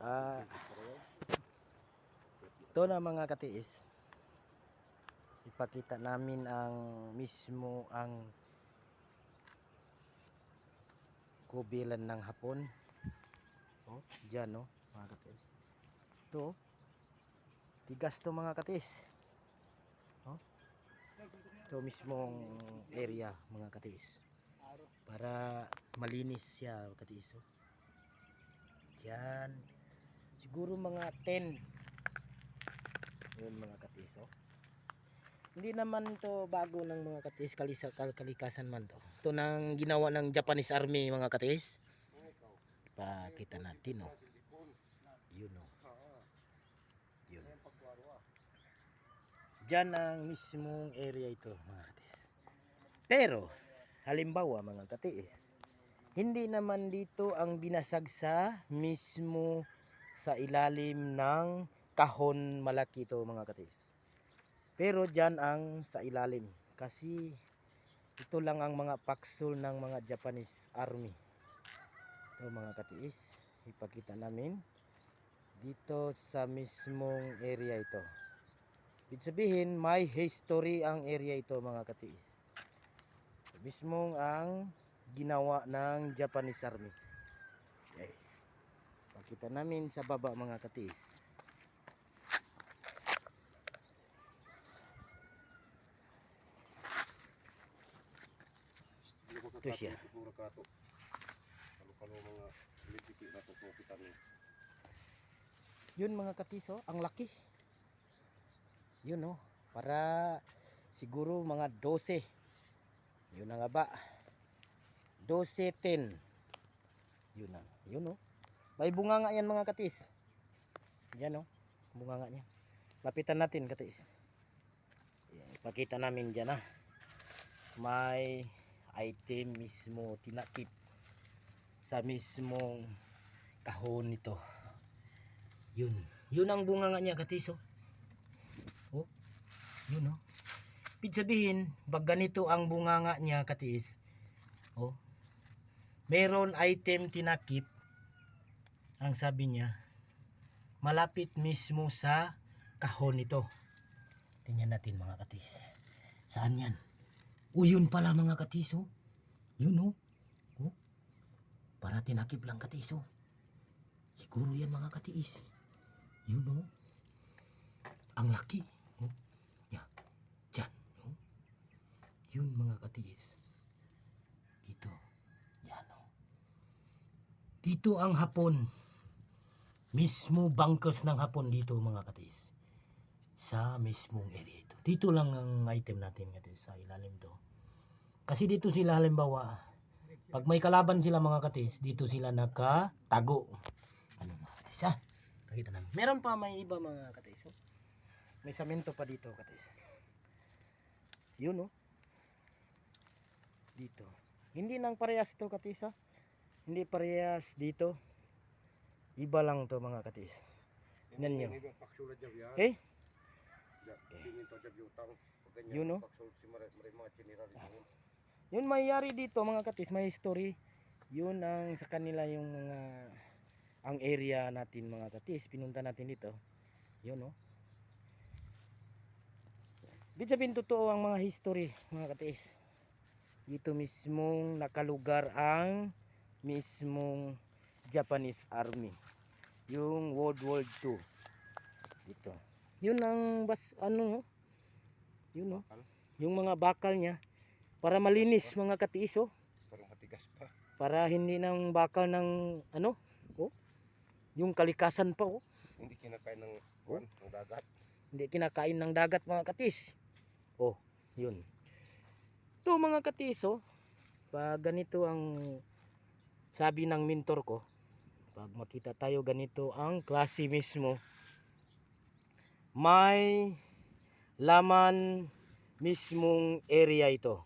Ah, ito na mga katiis. Ipakita namin ang mismo ang kubilan ng hapon. Oh, diyan no, mga katiis. Ito, tigas to mga katiis. Oh, ito mismong area mga katiis. Para malinis siya katiis. Oh. Diyan. Siguro mga 10. Yun mga katiis. Oh. Hindi naman to bago ng mga katiis, kalikasan man to. Ito nang ginawa ng Japanese Army mga katiis. Pakita natin oh. Yun oh. Yun. Diyan ang mismong area ito mga katiis. Pero halimbawa mga katiis, hindi naman dito ang binasag sa mismo sa ilalim ng kahon malaki ito mga katiis. Pero dyan ang sa ilalim kasi ito lang ang mga paksol ng mga Japanese Army. Ito mga katiis, ipakita namin dito sa mismong area ito. Ibig sabihin may history ang area ito mga katiis. Mismong ang ginawa ng Japanese Army. Okay. Pakita namin sa baba mga katiis. Ito siya. Yun mga katiso, ang laki. Yun oh, para siguro mga 12. Yun na nga ba? 12-10. Yun na. Yun oh. May bunga nga yan mga katis. Yan oh, bunga nga niya. Lapitan natin katis. Pakita namin dyan ah. May item mismo tinakip sa mismong kahon nito. Yun. Yun ang bunga nga niya katiso. Oh. Yun oh. Ibig sabihin, pag ganito ang bunganga niya katiis, oh, meron item tinakip, ang sabi niya, malapit mismo sa kahon nito. Tingnan natin mga katiis. Saan yan? Oh, yun pala mga katiis, oh. Yun oh. Oh. Para tinakip lang katiis, oh. Siguro yan mga katiis. Yun oh. Ang laki. Oh. Yeah. Diyan. Oh. Yun mga katiis. Dito. Yan oh. Dito ang hapon. Mismo bunkers ng hapon dito mga katiis. Sa mismong area ito. Dito lang ang item natin katiis sa ilalim to. Kasi dito sila halimbawa, pag may kalaban sila mga katiis, dito sila nakatago. Ano mga katiis ha? Nakita namin. Meron pa may iba mga katiis. Oh. May samento pa dito katiis. Yun oh. Dito. Hindi nang parehas to katiis ha. Hindi parehas dito. Iba lang to mga katiis. Tingnan nyo. Eh? Yun no? Yun mayayari dito mga katiis. May history. Yun ang sa kanila yung mga ang area natin mga katiis. Pinunta natin dito. Yun no? Di sabihin totoo ang mga history mga katiis. Dito mismong nakalugar ang mismong Japanese Army. Yung World War II. Dito. Yun ang ano, yun no? Yung mga bakal niya para malinis mga katiis oh. Parang matigas pa. Para hindi nang bakal ng ano? Oh. Yung kalikasan pa oh. Hindi kinakain ng buwan, ng dagat. Hindi kinakain ng dagat mga katiis. Oh, yun. Ito mga katiis oh. Pag ganito ang sabi ng mentor ko, pag makita tayo ganito ang klase mismo, may laman mismong area ito.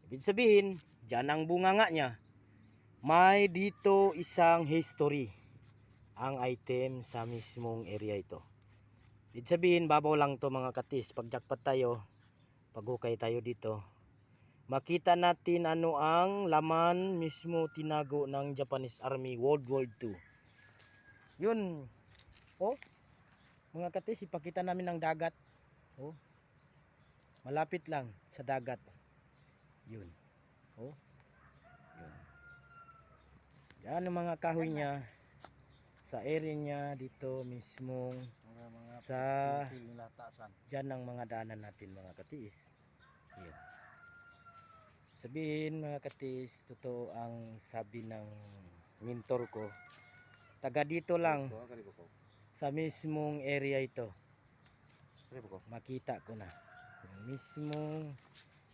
Ibig sabihin, dyan ang bunganga niya. May dito isang history ang item sa mismong area ito. Ibig sabihin, babaw lang to mga katis. Pag jackpot tayo, pag hukay tayo dito, makita natin ano ang laman mismo tinago ng Japanese Army World War II. Yun. Oh, mga katis, ipakita namin ang dagat. Oh, malapit lang sa dagat. Yun. Oh, yun. Yan ang mga kahoy niya. Sa area niya dito mismong sa dyan ang mga daanan natin mga katis. Yun. Sabihin mga katis, totoo ang sabi ng mentor ko. Taga dito lang sa mismong area ito. Makita ko na. Yung mismong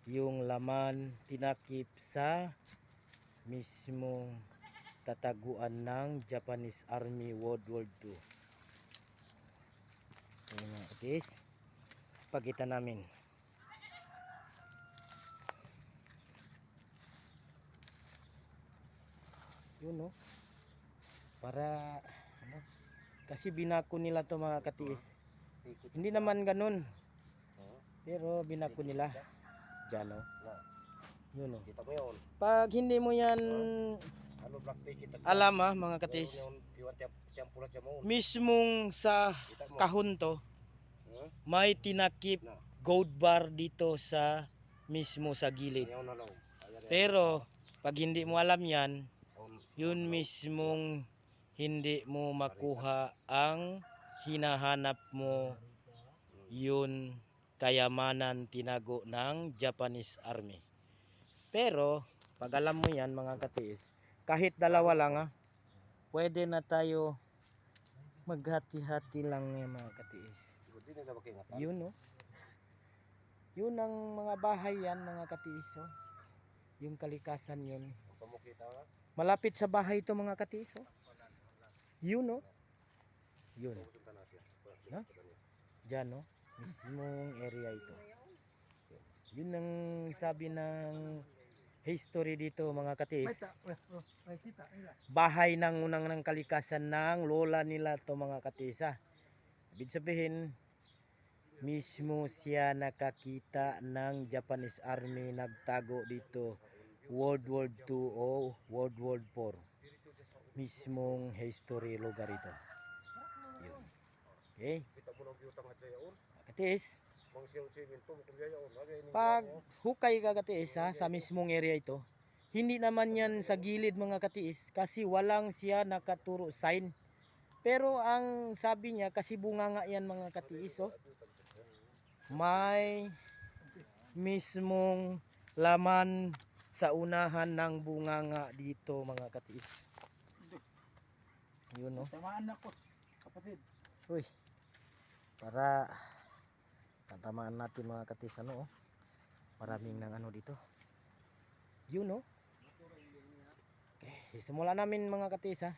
yung laman tinakip sa mismong tataguan ng Japanese Army World War II. Ayan mga katis. Pakita namin. Yun no. Para ano, kasi binako nila to mga katiis. Hindi naman ganun. Pero binako nila. Diyan no. Yun no. Kita mo yun. Pag hindi mo yan Ano black day kita. alam mga katiis, Tiyan pula siya mo. mismong sa Kita mo. kahon to, Huh? may tinakip Na. gold bar dito sa mismo sa gilid. Ayaw na lang. Ayan, ayan. Pero pag hindi mo alam yan, On- yun mismong hindi mo makuha ang hinahanap mo, yun kayamanan tinago ng Japanese Army. Pero pag alam mo yan mga katiis, kahit dalawa lang pwede na tayo maghati-hati lang yan mga katiis. Hindi nila makingatan. Yun no. Yun ang mga bahay yan mga katiis oh. Yung kalikasan yun. Kung mo kita ha? Malapit sa bahay ito mga katiis oh. Yun no. Yun. Pupunta na siya. Ha? Diyan no. Mismong area ito. Yun ang sabi ng history dito mga katiis. Bahay ng unang ng kalikasan ng lola nila to mga katiis ha. Ibig sabihin mismo siya nakakita ng Japanese Army nagtago dito World War II o World War IV. Mismong history lugar ito. Yun. Okay. Kita mo lang biyutang at yaon. Katiis, Mang siya simento mo kung yaon. pag hukay ka katiis ha, sa mismong area ito, hindi naman yan sa gilid mga katiis kasi walang siya nakaturo sign. Pero ang sabi niya kasi bunganga yan mga katiis oh. May mismong laman sa unahan ng bunganga dito mga katiis. Yun no. Tamaan ako, kapatid. Uy. Para tatamaan natin mga katiis ano oh. Maraming nang ano dito. Yun no. Okay, simula namin mga katiis ha.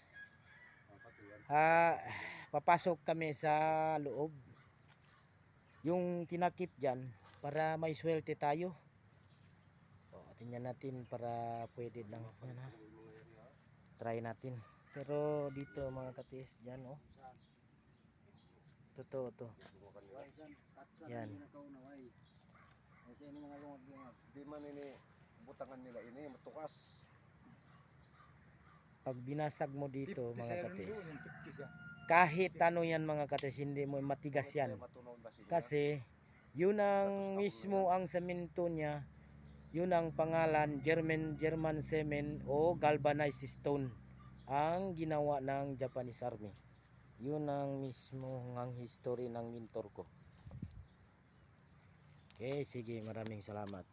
Papasok kami sa loob. Yung tinakip dyan para may swerte tayo. So, tingnan natin para pwede lang. Yan, ha. Try natin. Pero dito mga katis dyan oh. Totoo to. Yan. Di man ini butangan nila ini matukas. Pag binasag mo dito mga katis, kahit ano yan mga katis, hindi mo matigas yan. Kasi yun ang mismo ang semento niya, yun ang pangalan German cement o galvanized stone ang ginawa ng Japanese Army. Yun ang mismo ang history ng mentor ko. Okay, sige, maraming salamat.